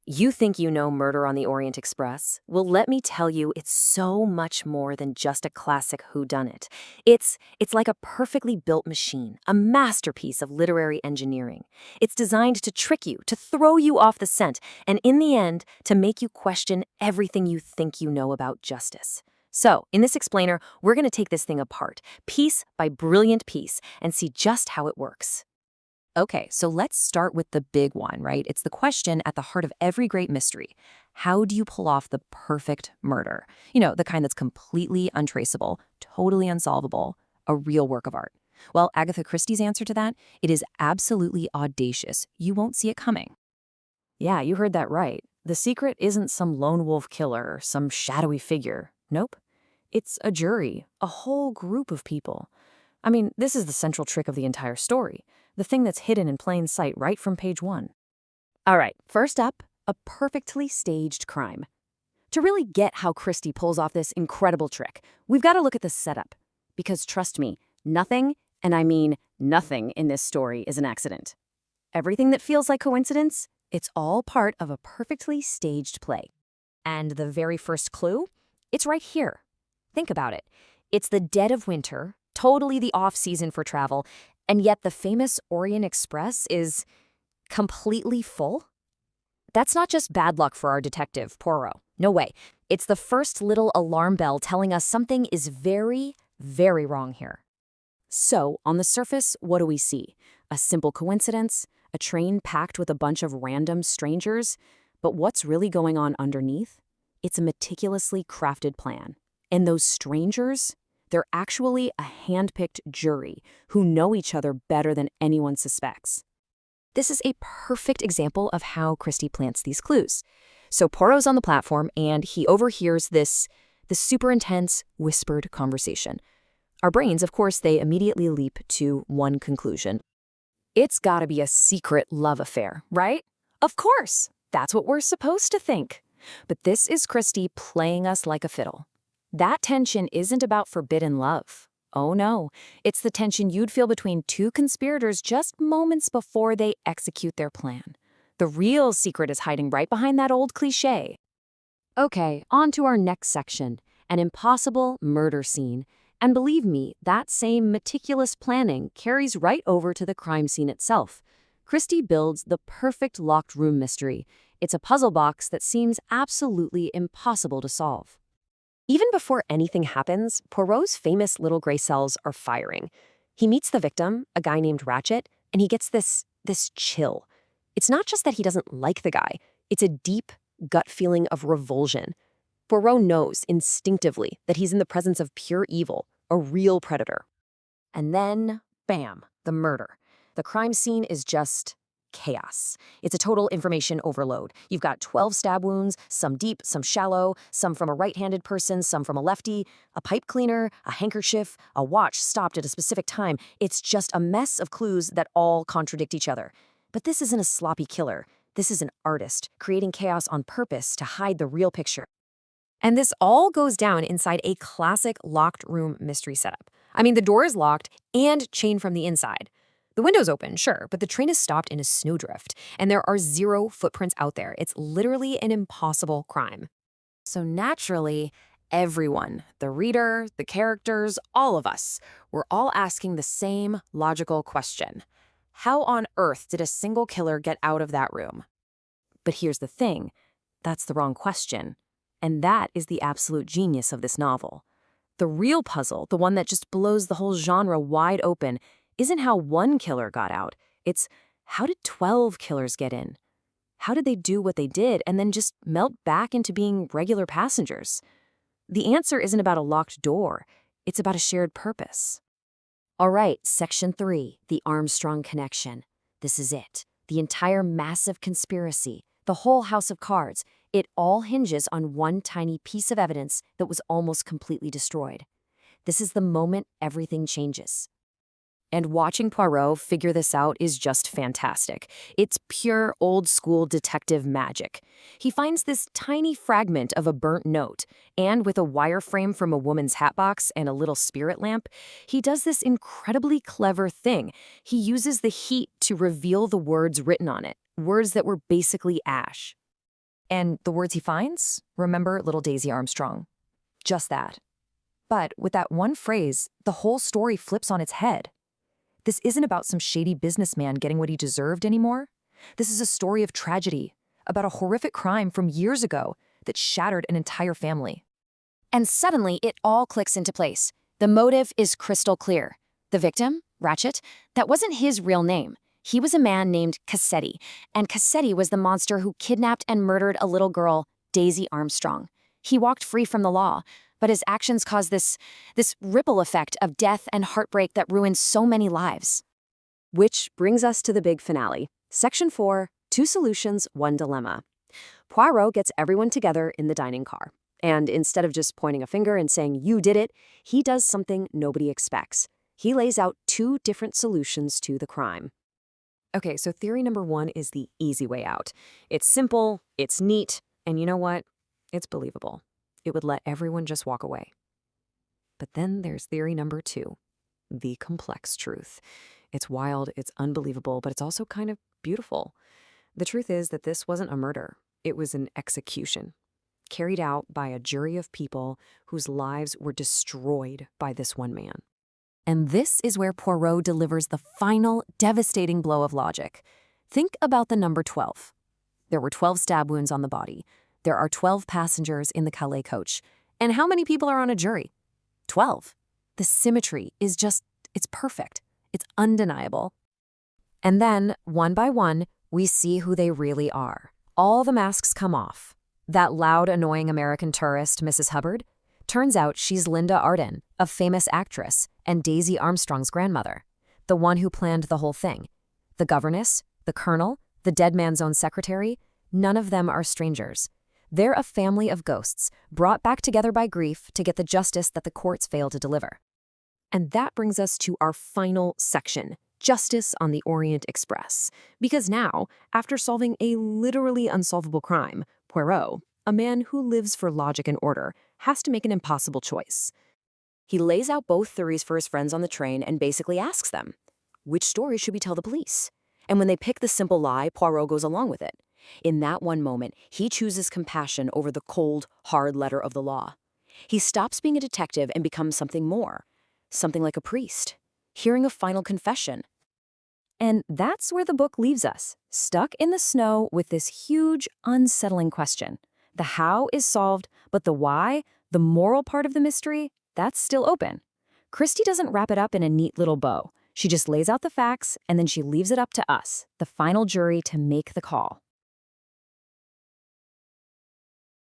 You think you know Murder on the Orient Express? Well, let me tell you, it's so much more than just a classic whodunit. It's like a perfectly built machine, a masterpiece of literary engineering. It's designed to trick you, to throw you off the scent, and in the end, to make you question everything you think you know about justice. So, in this explainer, we're going to take this thing apart, piece by brilliant piece, and see just how it works. Okay, so let's start with the big one, right? It's the question at the heart of every great mystery. How do you pull off the perfect murder? You know, the kind that's completely untraceable, totally unsolvable, a real work of art. Well, Agatha Christie's answer to that, it is absolutely audacious. You won't see it coming. Yeah, you heard that right. The secret isn't some lone wolf killer or some shadowy figure. Nope. It's a jury, a whole group of people. I mean, this is the central trick of the entire story, the thing that's hidden in plain sight right from page one. All right, first up, a perfectly staged crime. To really get how Christie pulls off this incredible trick, we've got to look at the setup. Because trust me, nothing, and I mean nothing in this story is an accident. Everything that feels like coincidence, it's all part of a perfectly staged play. And the very first clue? It's right here. Think about it. It's the dead of winter, totally the off-season for travel, and yet the famous Orient Express is completely full? That's not just bad luck for our detective, Poirot. No way. It's the first little alarm bell telling us something is very, very wrong here. So, on the surface, what do we see? A simple coincidence? A train packed with a bunch of random strangers? But what's really going on underneath? It's a meticulously crafted plan. And those strangers? They're actually a hand-picked jury who know each other better than anyone suspects. This is a perfect example of how Christie plants these clues. So Poirot's on the platform and he overhears this super intense, whispered conversation. Our brains, of course, they immediately leap to one conclusion. It's gotta be a secret love affair, right? Of course, that's what we're supposed to think. But this is Christie playing us like a fiddle. That tension isn't about forbidden love. Oh no, it's the tension you'd feel between two conspirators just moments before they execute their plan. The real secret is hiding right behind that old cliché. Okay, on to our next section, an impossible murder scene. And believe me, that same meticulous planning carries right over to the crime scene itself. Christie builds the perfect locked room mystery. It's a puzzle box that seems absolutely impossible to solve. Even before anything happens, Poirot's famous little gray cells are firing. He meets the victim, a guy named Ratchet, and he gets this chill. It's not just that he doesn't like the guy, it's a deep gut feeling of revulsion. Poirot knows instinctively that he's in the presence of pure evil, a real predator. And then, bam, the murder. The crime scene is just chaos. It's a total information overload. You've got 12 stab wounds, some deep, some shallow, some from a right-handed person, some from a lefty, a pipe cleaner, a handkerchief, a watch stopped at a specific time. It's just a mess of clues that all contradict each other. But this isn't a sloppy killer. This is an artist, creating chaos on purpose to hide the real picture. And this all goes down inside a classic locked room mystery setup. I mean, the door is locked and chained from the inside. The window's open, sure, but the train is stopped in a snowdrift, and there are 0 footprints out there. It's literally an impossible crime. So naturally, everyone, the reader, the characters, all of us, we're all asking the same logical question. How on earth did a single killer get out of that room? But here's the thing, that's the wrong question. And that is the absolute genius of this novel. The real puzzle, the one that just blows the whole genre wide open, isn't how one killer got out. It's how did 12 killers get in? How did they do what they did and then just melt back into being regular passengers? The answer isn't about a locked door. It's about a shared purpose. All right, Section 3, the Armstrong connection. This is it. The entire massive conspiracy, the whole house of cards, it all hinges on one tiny piece of evidence that was almost completely destroyed. This is the moment everything changes. And watching Poirot figure this out is just fantastic. It's pure old-school detective magic. He finds this tiny fragment of a burnt note, and with a wireframe from a woman's hatbox and a little spirit lamp, he does this incredibly clever thing. He uses the heat to reveal the words written on it, words that were basically ash. And the words he finds? Remember little Daisy Armstrong. Just that. But with that one phrase, the whole story flips on its head. This isn't about some shady businessman getting what he deserved anymore. This is a story of tragedy, about a horrific crime from years ago that shattered an entire family. And suddenly, it all clicks into place. The motive is crystal clear. The victim, Ratchet, that wasn't his real name. He was a man named Cassetti, and Cassetti was the monster who kidnapped and murdered a little girl, Daisy Armstrong. He walked free from the law, but his actions caused this ripple effect of death and heartbreak that ruined so many lives. Which brings us to the big finale. Section 4, 2 solutions, 1 dilemma. Poirot gets everyone together in the dining car. And instead of just pointing a finger and saying, "You did it," he does something nobody expects. He lays out 2 different solutions to the crime. Okay, so theory number 1 is the easy way out. It's simple, it's neat, and you know what? It's believable. It would let everyone just walk away. But then there's theory number 2, the complex truth. It's wild, it's unbelievable, but it's also kind of beautiful. The truth is that this wasn't a murder. It was an execution, carried out by a jury of people whose lives were destroyed by this one man. And this is where Poirot delivers the final, devastating blow of logic. Think about the number 12. There were 12 stab wounds on the body. There are 12 passengers in the Calais coach. And how many people are on a jury? 12. The symmetry is just, it's perfect. It's undeniable. And then, one by one, we see who they really are. All the masks come off. That loud, annoying American tourist, Mrs. Hubbard, turns out she's Linda Arden, a famous actress, and Daisy Armstrong's grandmother, the one who planned the whole thing. The governess, the colonel, the dead man's own secretary, none of them are strangers. They're a family of ghosts, brought back together by grief to get the justice that the courts fail to deliver. And that brings us to our final section, Justice on the Orient Express. Because now, after solving a literally unsolvable crime, Poirot, a man who lives for logic and order, has to make an impossible choice. He lays out both theories for his friends on the train and basically asks them, which story should we tell the police? And when they pick the simple lie, Poirot goes along with it. In that one moment, he chooses compassion over the cold, hard letter of the law. He stops being a detective and becomes something more, something like a priest, hearing a final confession. And that's where the book leaves us, stuck in the snow with this huge, unsettling question. The how is solved, but the why, the moral part of the mystery, that's still open. Christie doesn't wrap it up in a neat little bow. She just lays out the facts, and then she leaves it up to us, the final jury, to make the call.